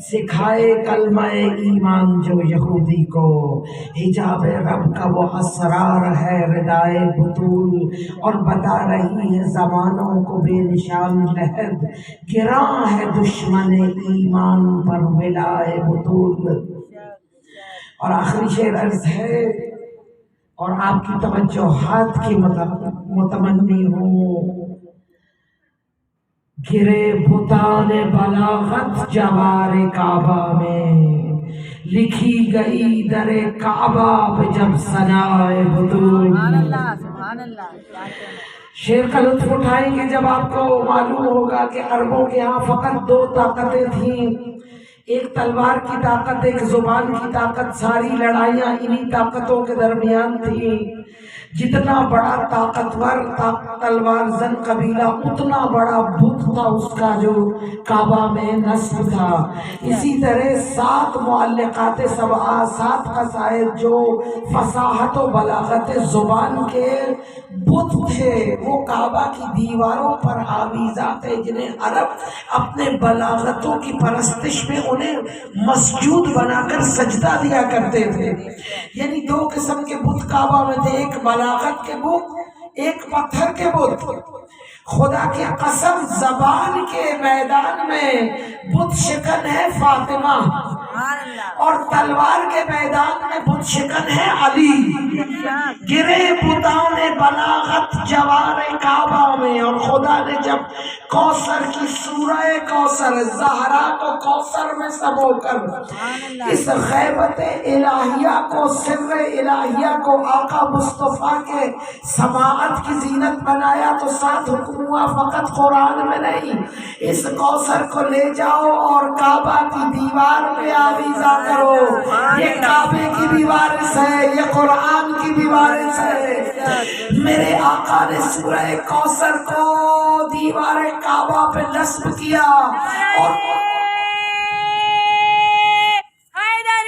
سکھائے کلمہ ایمان جو یہودی کو، حجاب رب کا وہ اسرار ہے ردائے بطول، اور بتا رہی ہے زمانوں کو بے نشان لحد، گراں ہے دشمن ایمان پر ولائے بطول۔ اور آخری شعر عرض ہے، اور آپ کی توجہات کی متمنی ہوں، گرے بتان بلاغت جوار کعبہ میں، لکھی گئی در کعبہ پہ جب ثنائے بطول۔ سبحان اللہ سبحان اللہ۔ شعر کا لطف اٹھائیں گے جب آپ کو معلوم ہوگا کہ عربوں کے ہاں فقط دو طاقتیں تھیں، ایک تلوار کی طاقت، ایک زبان کی طاقت، ساری لڑائیاں انہی طاقتوں کے درمیان تھیں۔ جتنا بڑا طاقتور تلوار زن قبیلہ اتنا بڑا بت تھا اس کا جو کعبہ میں نصب تھا۔ اسی طرح 7 معلقات سبعہ، 7 قصائد جو فصاحت و بلاغت زبان کے بت تھے، وہ کعبہ کی دیواروں پر آویزاں تھے، جنہیں عرب اپنے بلاغتوں کی پرستش میں انہیں مسجود بنا کر سجدہ دیا کرتے تھے۔ یعنی 2 قسم کے بت کعبہ میں تھے، ایک بلاغت کے بت، ایک پتھر کے بت۔ خدا کی قسم زبان کے میدان میں بت شکن ہے فاطمہ، اور تلوار کے میدان میں بت شکن ہے علی۔ گرے بتان بلاغت جوار کعبہ میں، اور خدا نے جب کوثر کی سورہ کوثر، زہرا کو کوثر میں سمو کر اس غیبت الہیہ کو، سر الہیہ کو آقا مصطفیٰ کے سماعت کی زینت بنایا، تو 7 حکم ہوا فقط قرآن میں نہیں، اس کوثر کو لے جاؤ اور کعبہ کی دیوار پہ آویزاں کرو۔ یہ کعبے کی دیوارش ہے، یہ قرآن کی دیوارش ہے۔ میرے آقا نے سورہ کوثر کو دیوار کعبہ پہ نصب کیا، اور